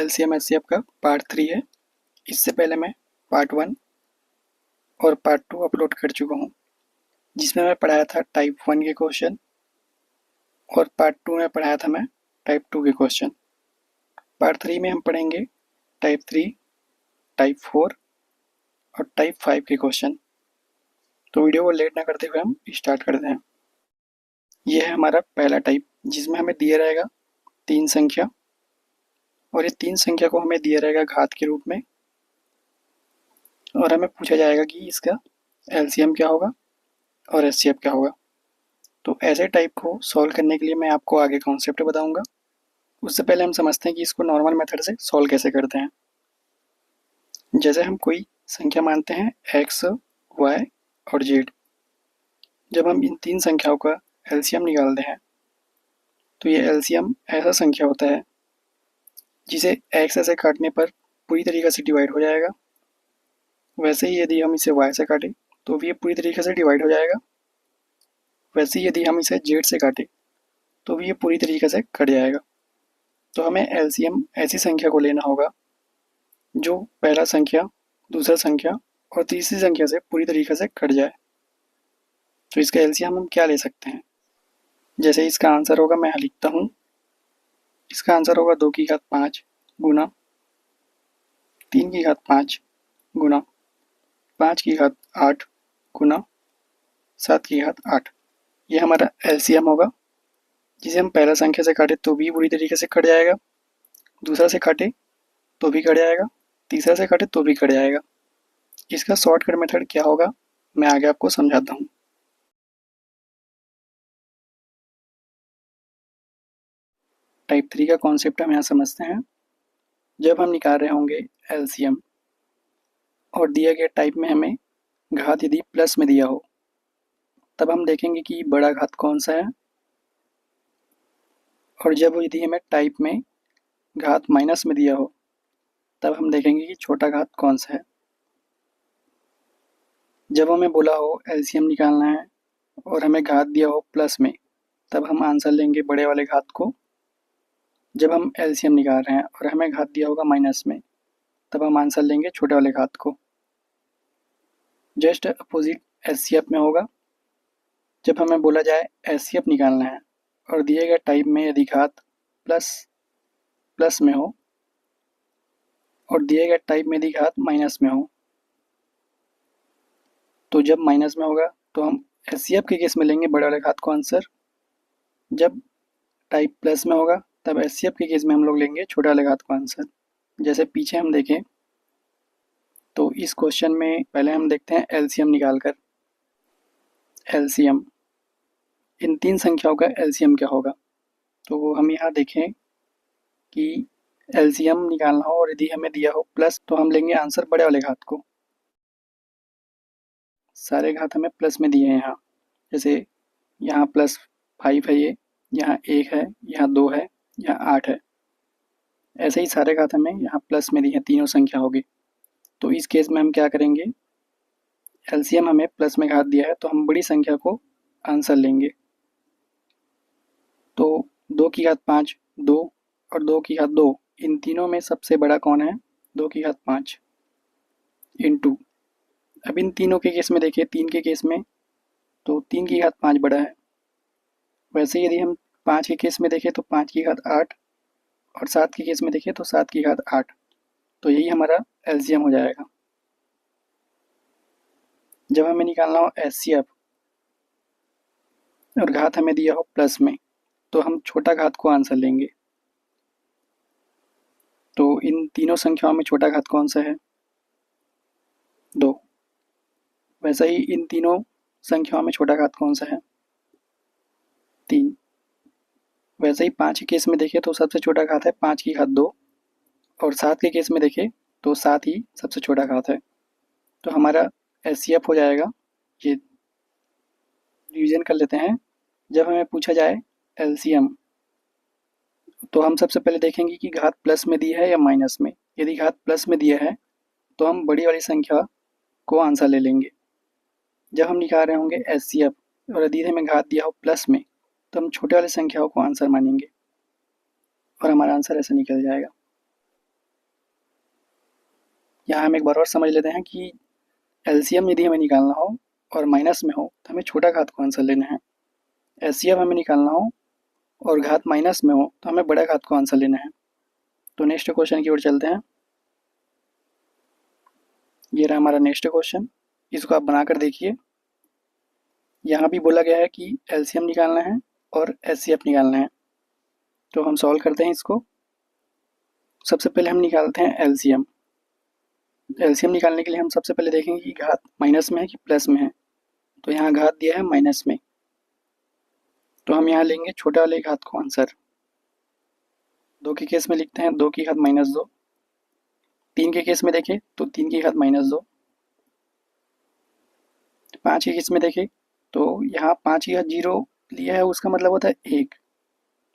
LCM HCF का part 3 है। इससे पहले मैं पार्ट 1 और पार्ट 2 अपलोड कर चुका हूँ, जिसमें मैं पढ़ाया था टाइप 1 के क्वेश्चन और पार्ट 2 में पढ़ाया था मैं टाइप 2 के क्वेश्चन। पार्ट 3 में हम पढ़ेंगे टाइप 3, टाइप 4 और टाइप 5 के क्वेश्चन। तो वीडियो को लेट ना करते हुए हम स्टार्ट करते हैं। यह है हमारा पहला टाइप, जिसमें हमें दिया रहेगा 3 संख्या और ये 3 संख्या को हमें दिया रहेगा घात के रूप में और हमें पूछा जाएगा कि इसका एलसीएम क्या होगा और एचसीएफ क्या होगा। तो ऐसे टाइप को सॉल्व करने के लिए मैं आपको आगे कॉन्सेप्ट बताऊंगा। उससे पहले हम समझते हैं कि इसको नॉर्मल मेथड से सॉल्व कैसे करते हैं। जैसे हम कोई संख्या मानते हैं एक्स, वाई और जेड। जब हम इन 3 संख्याओं का एलसीएम निकालते हैं तो ये एलसीएम ऐसा संख्या होता है जिसे एक्स से काटने पर पूरी तरीके से डिवाइड हो जाएगा। वैसे ही यदि हम इसे वाई से काटें तो भी ये पूरी तरीके से डिवाइड हो जाएगा। वैसे ही यदि हम इसे जेड से काटें तो भी ये पूरी तरीके से कट जाएगा। तो हमें एलसीएम ऐसी संख्या को लेना होगा जो पहला संख्या, दूसरा संख्या और तीसरी संख्या से पूरी तरीके से कट जाए। तो इसका एलसीएम हम क्या ले सकते हैं? जैसे इसका आंसर होगा, मैं यहाँ लिखता हूँ, इसका आंसर होगा 2 की घात 5 गुना 3 की घात 5 गुना 5 की घात 8 गुना 7 की घात 8। ये हमारा एलसीएम होगा, जिसे हम पहला संख्या से काटे तो भी पूरी तरीके से कट जाएगा, दूसरा से काटे तो भी कट जाएगा, तीसरा से काटे तो भी कट जाएगा। इसका शॉर्टकट मेथड क्या होगा मैं आगे आपको समझाता हूँ। टाइप 3 का कॉन्सेप्ट हम यहाँ समझते हैं। जब हम निकाल रहे होंगे एलसीएम और दिए गए टाइप में हमें घात यदि प्लस में दिया हो, तब हम देखेंगे कि बड़ा घात कौन सा है, और जब यदि हमें टाइप में घात माइनस में दिया हो तब हम देखेंगे कि छोटा घात कौन सा है। जब हमें बोला हो एलसीएम निकालना है और हमें घात दिया हो प्लस में, तब हम आंसर लेंगे बड़े वाले घात को। जब हम एलसीएम निकाल रहे हैं और हमें घात दिया होगा माइनस में, तब हम आंसर लेंगे छोटे वाले घात को। जस्ट अपोजिट एचसीएफ में होगा। जब हमें बोला जाए एचसीएफ निकालना है और दिए गए टाइप में यदि घात प्लस में हो और दिए गए टाइप में यदि घात माइनस में हो, तो जब माइनस में होगा तो हम एचसीएफ के केस में लेंगे बड़े वाले घात को आंसर। जब टाइप प्लस में होगा तब एचसीएफ के केस में हम लोग लेंगे छोटे वाले घात को आंसर। जैसे पीछे हम देखें तो इस क्वेश्चन में पहले हम देखते हैं एलसीएम निकालकर। एलसीएम, इन 3 संख्याओं का एलसीएम क्या होगा? तो हम यहाँ देखें कि एलसीएम निकालना हो और यदि हमें दिया हो प्लस, तो हम लेंगे आंसर बड़े वाले घात को। सारे घात हमें प्लस में दिए हैं यहाँ। जैसे यहाँ +5 है, ये यहाँ 1 है, यहाँ 2 है, यहाँ 8 है। ऐसे ही सारे घात हमें यहाँ प्लस में दिए हैं, तीनों संख्या होगी। तो इस केस में हम क्या करेंगे, एलसीएम हमें प्लस में घात दिया है तो हम बड़ी संख्या को आंसर लेंगे। तो 2 की घात 5, 2 और 2 की घात 2, इन तीनों में सबसे बड़ा कौन है? 2 की घात 5 इंटू, अब इन तीनों के केस में देखिए, 3 के केस में तो 3 की घात 5 बड़ा है। वैसे यदि हम 5 के केस में देखें तो 5 की घात 8 और 7 के केस में देखें तो 7 की घात 8। तो यही हमारा एलसीएम हो जाएगा। जब हमें निकालना हो एचसीएफ और घात हमें दिया हो प्लस में, तो हम छोटा घात को आंसर लेंगे। तो इन तीनों संख्याओं में छोटा घात कौन सा है? 2। वैसे ही इन तीनों संख्याओं में छोटा घात कौन सा है? 3। वैसे ही 5 के केस में देखें तो सबसे छोटा घात है 5 की घात 2 और 7 के केस में देखें तो 7 ही सबसे छोटा घात है। तो हमारा एचसीएफ हो जाएगा, ये रिवीजन कर लेते हैं। जब हमें पूछा जाए एलसीएम तो हम सबसे पहले देखेंगे कि घात प्लस में दी है या माइनस में। यदि घात प्लस में दिया है तो हम बड़ी वाली संख्या को आंसर ले लेंगे। जब हम निकाल रहे होंगे एचसीएफ और यदि हमें घात दिया हो प्लस में, तो हम छोटे वाली संख्याओं को आंसर मानेंगे और हमारा आंसर ऐसे निकल जाएगा। यहाँ हम एक बार और समझ लेते हैं कि एलसीएम यदि हमें निकालना हो और माइनस में हो तो हमें छोटा घात को आंसर लेना है। एचसीएफ हमें निकालना हो और घात माइनस में हो तो हमें बड़ा घात को आंसर लेना है। तो नेक्स्ट क्वेश्चन की ओर चलते हैं। ये रहा हमारा नेक्स्ट क्वेश्चन, इसको आप बनाकर देखिए। यहाँ भी बोला गया है कि एलसीएम निकालना है और एचसीएफ निकालना है। तो हम सॉल्व करते हैं इसको। सबसे पहले हम निकालते हैं एलसीएम। एलसीएम निकालने के लिए हम सबसे पहले देखेंगे कि घात माइनस में है कि प्लस में है। तो यहाँ घात दिया है माइनस में, तो हम यहाँ लेंगे छोटे वाले घात को आंसर। 2 के केस में लिखते हैं 2 की घात -2। 3 के केस में देखें तो 3 की घात -2। 5 के केस में देखें तो यहाँ 5 की घात 0 लिया है, उसका मतलब होता है 1,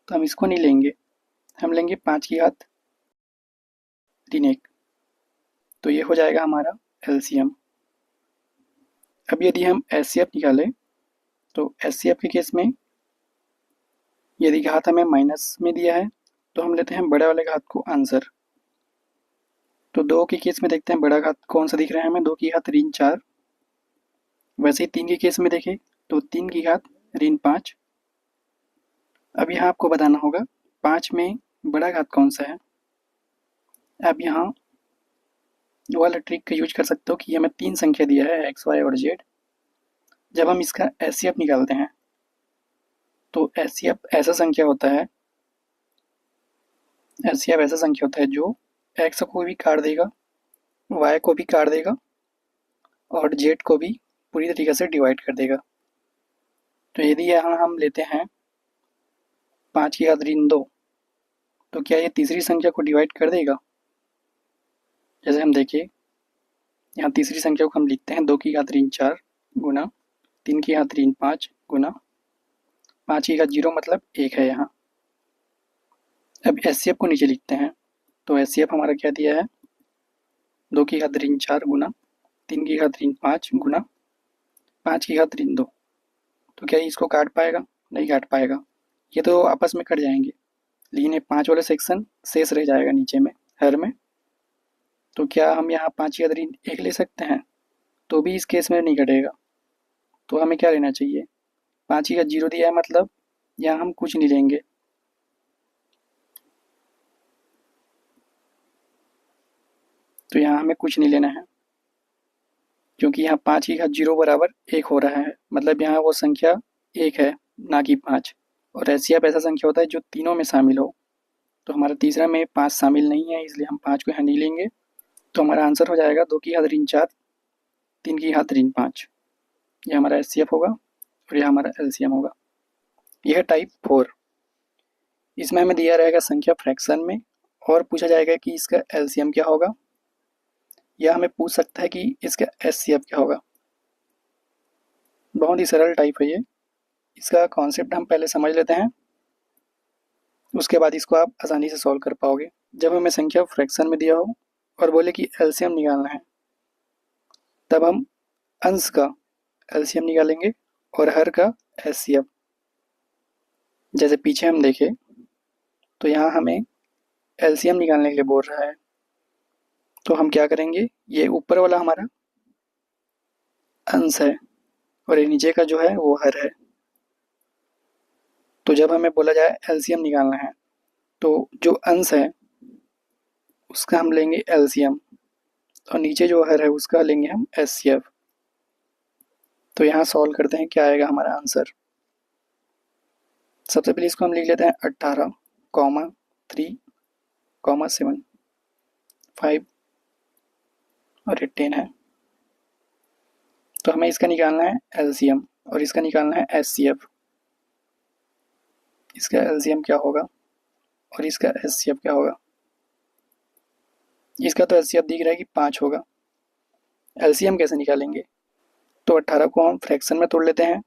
तो हम इसको नहीं लेंगे, हम लेंगे 5 की घात ऋण 1। तो ये हो जाएगा हमारा एलसीएम। अब यदि हम एचसीएफ निकालें तो एचसीएफ के केस में यदि घात हमें माइनस में दिया है तो हम लेते हैं बड़े वाले घात को आंसर। तो 2 के केस में देखते हैं बड़ा घात कौन सा दिख रहा है हमें, 2 की घात ऋण 4। वैसे ही 3 के केस में देखें तो 3 की घात ऋण 5। अब यहाँ आपको बताना होगा 5 में बड़ा घात कौन सा है। अब यहाँ वो वाला ट्रिक का यूज कर सकते हो कि हमें 3 संख्या दिया है एक्स वाई और जेड। जब हम इसका एचसीएफ निकालते हैं तो एचसीएफ ऐसा संख्या होता है, एचसीएफ ऐसा संख्या होता है जो एक्स को भी काट देगा, वाई को भी काट देगा और जेड को भी पूरी तरीके से डिवाइड कर देगा। तो यदि यहाँ हम लेते हैं 5 की घात ऋण 2, तो क्या ये तीसरी संख्या को डिवाइड कर देगा? जैसे हम देखिए यहाँ तीसरी संख्या को हम लिखते हैं 2 की घात ऋण 4 गुना 3 की घात ऋण 5 गुना 5 की घात 0 मतलब 1 है यहाँ। अब एचसीएफ को नीचे लिखते हैं, तो एचसीएफ हमारा क्या दिया है 2 की घात ऋण 4 गुना 3 की घात ऋण 5 गुना 5 की घात ऋण 2। तो क्या इसको काट पाएगा? नहीं काट पाएगा, ये तो आपस में कट जाएंगे, लेकिन ये 5 वाला सेक्शन शेष रह जाएगा नीचे में हर में। तो क्या हम यहाँ 5 की घात ऋण 1 ले सकते हैं? तो भी इस केस में नहीं कटेगा। तो हमें क्या लेना चाहिए, 5 की घात 0 दिया है मतलब यहाँ हम कुछ नहीं लेंगे, तो यहाँ हमें कुछ नहीं लेना है क्योंकि यहाँ 5 की घात 0 बराबर 1 हो रहा है, मतलब यहाँ वो संख्या 1 है ना कि 5। और एचसीएफ ऐसा संख्या होता है जो तीनों में शामिल हो। तो हमारा तीसरा में 5 शामिल नहीं है, इसलिए हम 5 को यहाँ नहीं लेंगे। तो हमारा आंसर हो जाएगा 2 की घात ऋण 4 3 की घात ऋण 5। ये हमारा एचसीएफ होगा और यह हमारा एलसीएम होगा। यह टाइप 4। इसमें हमें दिया रहेगा संख्या फ्रैक्शन में और पूछा जाएगा कि इसका एलसीएम क्या होगा, या हमें पूछ सकता है कि इसका एचसीएफ क्या होगा। बहुत ही सरल टाइप है ये। इसका कॉन्सेप्ट हम पहले समझ लेते हैं, उसके बाद इसको आप आसानी से सॉल्व कर पाओगे। जब हमें संख्या फ्रैक्शन में दिया हो और बोले कि एलसीएम निकालना है, तब हम अंश का एलसीएम निकालेंगे और हर का एचसीएफ। जैसे पीछे हम देखें तो यहाँ हमें एलसीएम निकालने के लिए बोल रहा है, तो हम क्या करेंगे, ये ऊपर वाला हमारा अंश है और ये नीचे का जो है वो हर है। तो जब हमें बोला जाए एलसीएम निकालना है तो जो अंश है उसका हम लेंगे एलसीएम और नीचे जो हर है उसका लेंगे हम एचसीएफ। तो यहाँ सॉल्व करते हैं, क्या आएगा हमारा आंसर। सबसे पहले इसको हम लिख लेते हैं 18, 3, 7, 5 और ये 10 है। तो हमें इसका निकालना है एलसीएम और इसका निकालना है एचसीएफ। इसका एलसीएम क्या होगा और इसका एचसीएफ क्या होगा। इसका तो एचसीएफ दिख रहा है कि 5 होगा, एलसीएम कैसे निकालेंगे। तो 18 को हम फ्रैक्शन में तोड़ लेते हैं,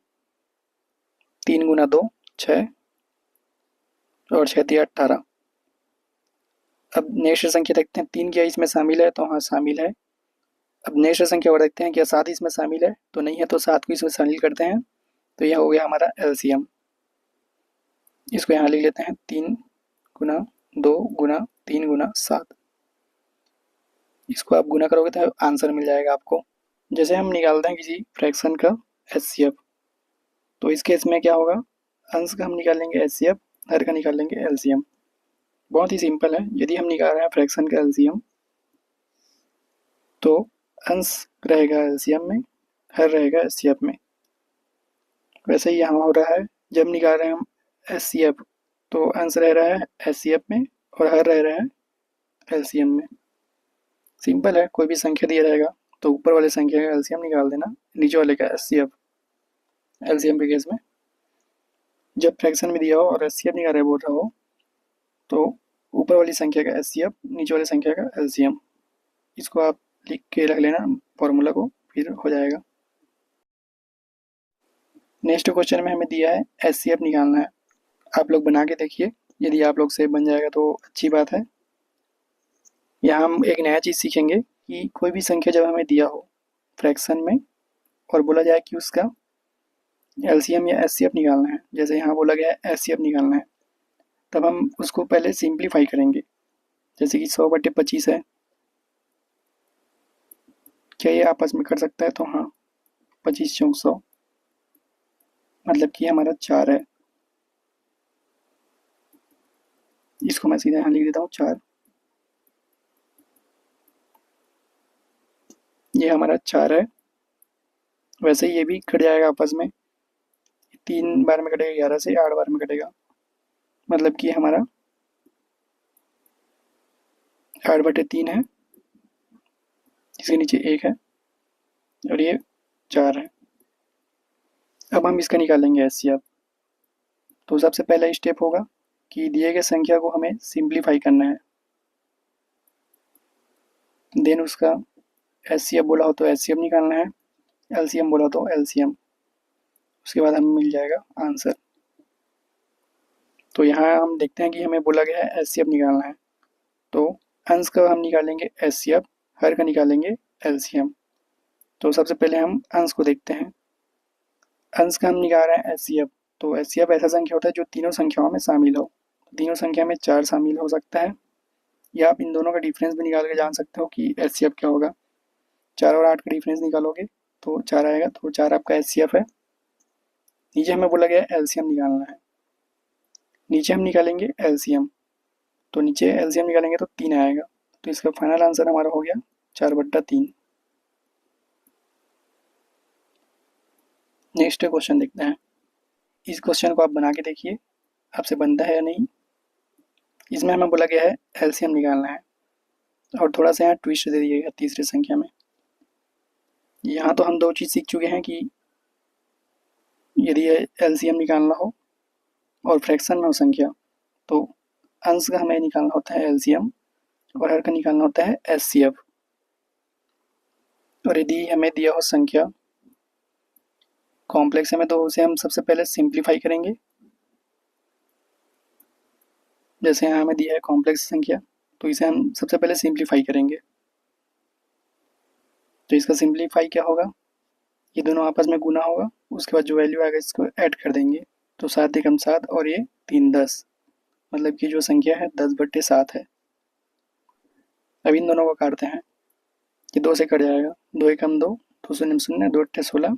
3 गुना 2 6 और 6 दिया 18। अब नेक्स्ट संख्या देखते हैं, 3 क्या इसमें शामिल है, तो हाँ शामिल है। अब नेक्स्ट संख्या और देखते हैं क्या 7 इसमें शामिल है, तो नहीं है, तो 7 को इसमें शामिल करते हैं। तो यह हो गया हमारा एलसीएम। इसको यहाँ लिख लेते हैं 3 गुना 2 गुना 3 गुना 7। इसको आप गुना करोगे तो आंसर मिल जाएगा आपको। जैसे हम निकालते हैं किसी फ्रैक्शन का एचसीएफ, तो इस केस में क्या होगा, अंश का हम निकालेंगे एचसीएफ, हर का निकालेंगे एलसीएम। बहुत ही सिंपल है। यदि हम निकाल रहे हैं फ्रैक्शन का एलसीएम, तो अंश रहेगा एलसीएम में, हर रहेगा एचसीएफ में। वैसे ही यहाँ हो रहा है, जब निकाल रहे हैं हम एचसीएफ, तो अंश रह रहा है एचसीएफ में और हर रह रहा है एलसीएम में। सिंपल है, कोई भी संख्या दिया रहेगा तो ऊपर वाले संख्या का एलसीएम निकाल देना, नीचे वाले का एचसीएफ। एलसीएम के केस में जब फ्रैक्शन में दिया हो और एचसीएफ निकाल बोल रहा हो, तो ऊपर वाली संख्या का एचसीएफ, नीचे वाली संख्या का एलसीएम। इसको आप लिख के रख लेना फॉर्मूला को, फिर हो जाएगा। नेक्स्ट क्वेश्चन में हमें दिया है एचसीएफ निकालना है। आप लोग बना के देखिए, यदि आप लोग से बन जाएगा तो अच्छी बात है। यहाँ हम एक नया चीज़ सीखेंगे कि कोई भी संख्या जब हमें दिया हो फ्रैक्शन में और बोला जाए कि उसका एलसीएम या एचसीएफ निकालना है, जैसे यहाँ बोला गया है एचसीएफ निकालना है, तब हम उसको पहले सिंप्लीफाई करेंगे। जैसे कि 100/25 है, क्या ये आपस में कर सकता है? तो हाँ, 25 चौक 100, मतलब कि हमारा 4 है। इसको मैं सीधे यहाँ लिख देता हूँ 4। ये हमारा 4 है। वैसे ये भी कट जाएगा आपस में, 3 बार में कटेगा, 11 से 8 बार में कटेगा, मतलब कि हमारा 8/3 है, इसके नीचे 1 है और ये 4 है। अब हम इसका निकालेंगे एचसीएफ। तो सबसे पहला स्टेप होगा कि दिए गए संख्या को हमें सिंप्लीफाई करना है, देन उसका एचसीएफ बोला हो तो एचसीएफ निकालना है, एलसीएम बोला तो एलसीएम, उसके बाद हमें मिल जाएगा आंसर। तो यहाँ हम देखते हैं कि हमें बोला गया है एचसीएफ निकालना है, तो अंश का हम निकालेंगे एचसीएफ, हर का निकालेंगे एलसीएम। तो सबसे पहले हम अंश को देखते हैं। अंश का हम निकाल रहे हैं एचसीएफ, तो एचसीएफ ऐसा संख्या होता है जो तीनों संख्याओं में शामिल हो। तीनों संख्या में 4 शामिल हो सकता है, या आप इन दोनों का डिफरेंस भी निकाल के जान सकते हो कि एचसीएफ क्या होगा। 4 और 8 का डिफरेंस निकालोगे तो 4 आएगा, तो 4 आपका एचसीएफ है। नीचे हमें बोला गया एलसीएम निकालना है, नीचे हम निकालेंगे एलसीएम, तो नीचे एलसीएम निकालेंगे तो 3 आएगा। तो इसका फाइनल आंसर हमारा हो गया 4/3। नेक्स्ट क्वेश्चन देखते हैं। इस क्वेश्चन को आप बना के देखिए, आपसे बनता है या नहीं। इसमें हमें बोला गया है एलसीएम निकालना है, और थोड़ा सा यहाँ ट्विस्ट दे दिया गया तीसरी संख्या में। यहाँ तो हम 2 चीज़ सीख चुके हैं कि यदि एलसीएम निकालना हो और फ्रैक्शन में हो संख्या, तो अंश का हमें निकालना होता है एलसीएम और हर का निकालना होता है एचसीएफ। और यदि हमें दिया हो संख्या कॉम्प्लेक्स में, तो उसे हम सबसे पहले सिंप्लीफाई करेंगे। जैसे यहाँ हमें दिया है कॉम्प्लेक्स संख्या, तो इसे हम सबसे पहले सिंप्लीफाई करेंगे। तो इसका सिंप्लीफाई क्या होगा, ये दोनों आपस में गुना होगा, उसके बाद जो वैल्यू आएगा इसको ऐड कर देंगे। तो 7 एकम 7 और ये 3 10, मतलब कि जो संख्या है 10/7 है। अब इन दोनों को काटते हैं, ये 2 से कट जाएगा, 2 एकम 2, 2 शून्य 0, 2 अट्ठे 16,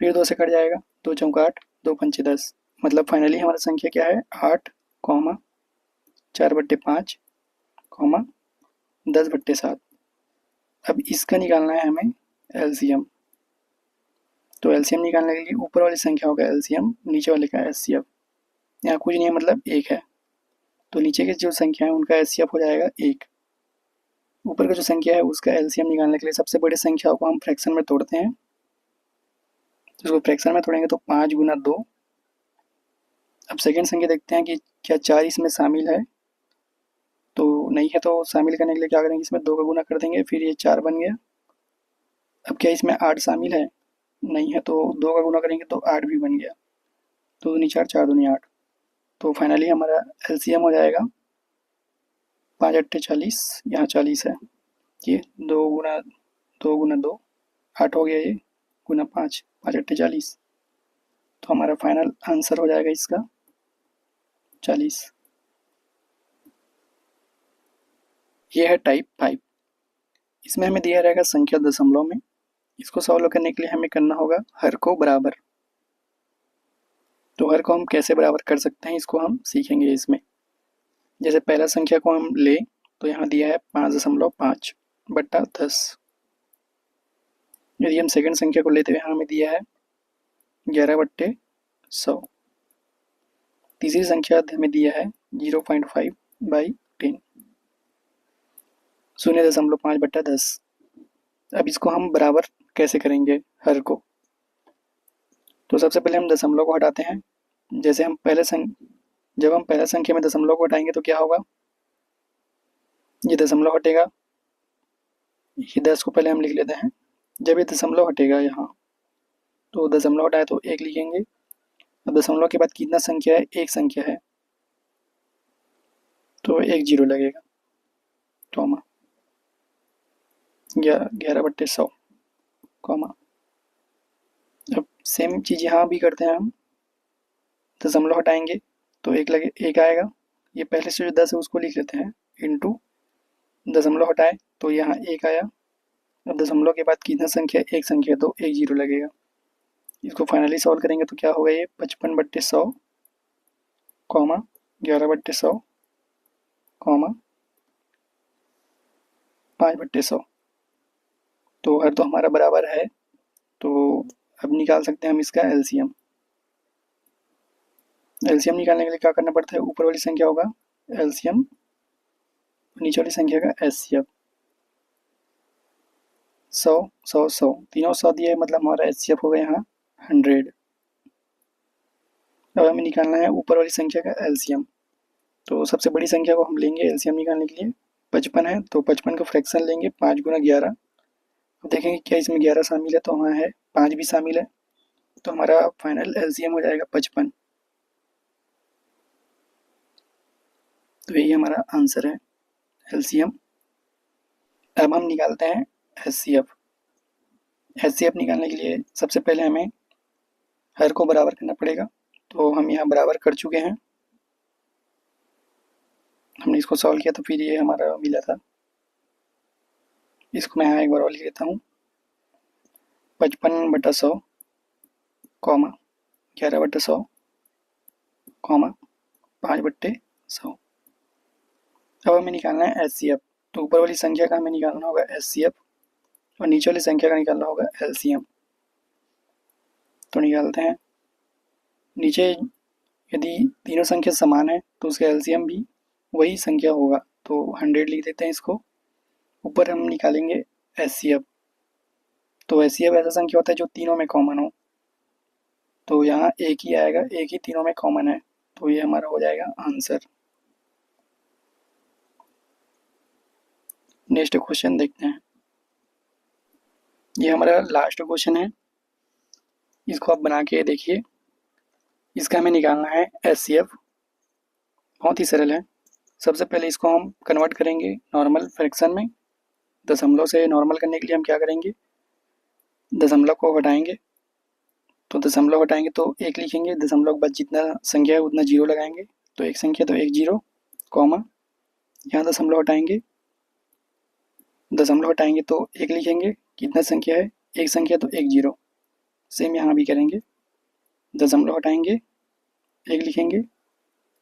फिर 2 से कट जाएगा, 2 चौक 8, 2 पंचे 10, मतलब फाइनली हमारी संख्या क्या है 8, 4/5, 10/7। अब इसका निकालना है हमें एलसीएम। तो एलसीएम निकालने के लिए ऊपर वाली संख्याओं का एलसीएम, नीचे वाले का एचसीएफ। यहाँ कुछ नहीं है, मतलब 1 है, तो नीचे की जो संख्या है उनका एचसीएफ हो जाएगा 1। ऊपर का जो संख्या है उसका एलसीएम निकालने के लिए सबसे बड़ी संख्याओं को हम फ्रैक्शन में तोड़ते हैं। इसको फ्रैक्शन में तोड़ेंगे तो 5 गुना 2। अब सेकेंड संख्या देखते हैं कि क्या 4 इसमें शामिल है, तो नहीं है, तो शामिल करने के लिए क्या करेंगे, इसमें 2 का गुना कर देंगे, फिर ये 4 बन गया। अब क्या इसमें 8 शामिल है, नहीं है, तो 2 का गुना करेंगे तो 8 भी बन गया। 2 दूनी 4, 4 दूनी 8, तो फाइनली हमारा एलसीएम हो जाएगा 5 अट्ठे 40, यहाँ 40 है, ये 2 गुना 2 8 हो गया, ये गुना 5, 5 अट्ठे 40, तो हमारा फाइनल आंसर हो जाएगा इसका 40। ये है टाइप 5। इसमें हमें दिया रहेगा संख्या दशमलव में। इसको सॉल्व करने के लिए हमें करना होगा हर को बराबर। तो हर को हम कैसे बराबर कर सकते हैं इसको हम सीखेंगे इसमें। जैसे पहला संख्या को हम ले तो यहाँ दिया है 5.5 बट्टा 10। यदि हम सेकंड संख्या को लेते हुए हमें दिया है 11/100। तीसरी संख्या हमें दिया है 0.5/10, 0.5/10। अब इसको हम बराबर कैसे करेंगे हर को। तो सबसे पहले हम दशमलव को हटाते हैं। जैसे हम जब हम पहले संख्या में दशमलव को हटाएंगे तो क्या होगा, ये दशमलव हटेगा। ये 10 को पहले हम लिख लेते हैं। जब ये दशमलव हटेगा यहाँ, तो दशमलव हटाए तो 1 लिखेंगे। अब दशमलव के बाद कितना संख्या है, एक संख्या है, तो 1 जीरो लगेगा, कॉमा 11/100, कॉमा। अब सेम चीज़ यहाँ भी करते हैं हम। दशमलव हटाएंगे तो 1 आएगा। ये पहले से जो 10 है उसको लिख लेते हैं, इंटू दशमलव हटाए तो यहाँ 1 आया। अब दशमलव के बाद कितना संख्या, एक संख्या, तो 1 जीरो लगेगा। इसको फाइनली सॉल्व करेंगे तो क्या होगा, ये 55/100, कॉमा 11/100, कॉमा 5/100। तो हर तो हमारा बराबर है। तो अब निकाल सकते हैं हम इसका एलसीएम। एलसीएम निकालने के लिए क्या करना पड़ता है, ऊपर वाली संख्या होगा एलसीएम, नीचे वाली संख्या का एचसीएफ। 100 100 100 तीनों 100 दिए, मतलब हमारा एचसीएफ हो गया यहाँ 100। अब हमें निकालना है ऊपर वाली संख्या का एलसीएम। तो सबसे बड़ी संख्या को हम लेंगे एलसीएम निकालने के लिए। 55 है तो 55 का फ्रैक्शन लेंगे, 5 गुना 11। अब देखेंगे क्या इसमें 11 शामिल है, तो वहाँ है 5 भी शामिल है। तो हमारा फाइनल एलसीएम हो जाएगा 55। तो यही हमारा आंसर है एलसीएम। अब हम निकालते हैं एचसीएफ। एचसीएफ निकालने के लिए सबसे पहले हमें हर को बराबर करना पड़ेगा। तो हम यहाँ बराबर कर चुके हैं। हमने इसको सॉल्व किया तो फिर ये हमारा मिला था। इसको मैं यहाँ एक बार और लिख लेता हूँ, 55/100, कॉमा 11/100, कॉमा 5/100। अब हमें निकालना है एचसीएफ। तो ऊपर वाली संख्या का हमें निकालना होगा एचसीएफ और नीचे वाली संख्या का निकालना होगा एलसीएम। तो निकालते हैं। नीचे यदि तीनों संख्या समान है तो उसका एलसीएम भी वही संख्या होगा, तो 100 लिख देते हैं इसको। ऊपर हम निकालेंगे एचसीएफ। तो एचसीएफ ऐसा संख्या होता है जो तीनों में कॉमन हो। तो यहाँ एक ही आएगा, एक ही तीनों में कॉमन है, तो ये हमारा हो जाएगा आंसर। नेक्स्ट क्वेश्चन देखते हैं। ये हमारा लास्ट क्वेश्चन है, इसको आप बना के देखिए। इसका हमें निकालना है एचसीएफ। बहुत ही सरल है। सबसे पहले इसको हम कन्वर्ट करेंगे नॉर्मल फ्रैक्शन में। दशमलव से नॉर्मल करने के लिए हम क्या करेंगे, दशमलव को हटाएंगे। तो दशमलव हटाएंगे तो 1 लिखेंगे, दशमलव के बाद जितना संख्या है उतना जीरो लगाएंगे। तो एक संख्या तो 1 जीरो, कॉमा यहाँ दशमलव हटाएंगे। दशमलव हटाएंगे तो 1 लिखेंगे, कितना संख्या है, एक संख्या तो 1 जीरो। सेम यहाँ भी करेंगे। दशमलव हटाएंगे, 1 लिखेंगे,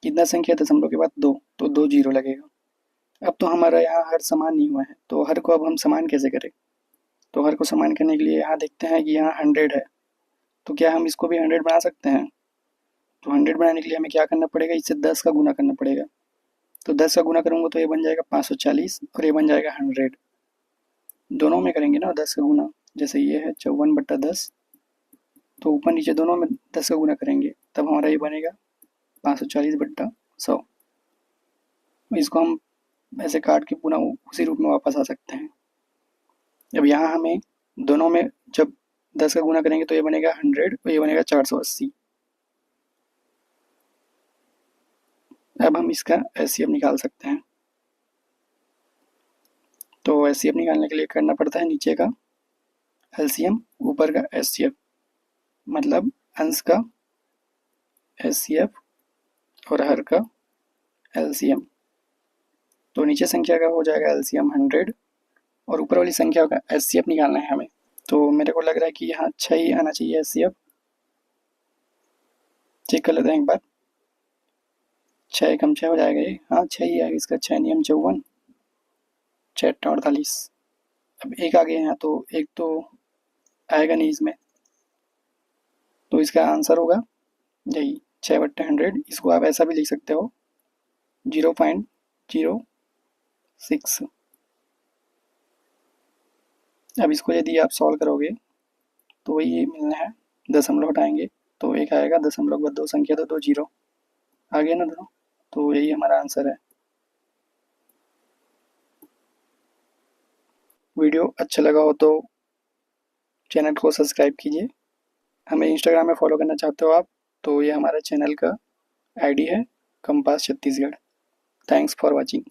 कितना संख्या है, दशमलव के बाद 2, तो 2 जीरो लगेगा। अब तो हमारा यहाँ हर समान नहीं हुआ है, तो हर को अब हम समान कैसे करें। तो हर को समान करने के लिए यहाँ देखते हैं कि यहाँ 100 है, तो क्या हम इसको भी 100 बना सकते हैं। तो 100 बनाने के लिए हमें क्या करना पड़ेगा, इससे 10 का गुना करना पड़ेगा। तो 10 का गुना करूँगा तो ये बन जाएगा 540 और ये बन जाएगा 100। दोनों में करेंगे ना 10 का गुना। जैसे ये है 54/10, तो ऊपर नीचे दोनों में 10 का गुना करेंगे, तब हमारा ये बनेगा 540/100। इसको हम ऐसे काट के पुनः उसी रूप में वापस आ सकते हैं। अब यहाँ हमें दोनों में जब 10 का गुना करेंगे तो ये बनेगा 100 और ये बनेगा 480। अब हम इसका एचसीएफ निकाल सकते हैं। तो एचसीएफ निकालने के लिए करना पड़ता है नीचे का एलसीएम, ऊपर का एचसीएफ, मतलब अंश का एचसीएफ और हर का एलसीएम। तो नीचे संख्या का हो जाएगा एलसीएम 100 और ऊपर वाली संख्या का एचसीएफ निकालना है हमें। तो मेरे को लग रहा है कि यहाँ 6 ही आना चाहिए एचसीएफ। चेक कर लेते हैं एक बार। 6 कम 6 हो जाएगा ये, हाँ 6 ही आएगा इसका। 6 नियम 54, 6 48। अब एक आ गया यहाँ, तो एक तो आएगा नहीं इसमें, तो इसका आंसर होगा यही 6/100। इसको आप ऐसा भी लिख सकते हो 0.06। अब इसको यदि आप सॉल्व करोगे तो वही ये मिलना है, दशमलव हटाएंगे तो एक आएगा, दशमलव के बाद 2 संख्या तो 2 जीरो आ गया ना दोनों। तो यही हमारा आंसर है। वीडियो अच्छा लगा हो तो चैनल को सब्सक्राइब कीजिए। हमें इंस्टाग्राम में फॉलो करना चाहते हो आप, तो ये हमारा चैनल का आईडी है, compass Chhattisgarh. Thanks for watching.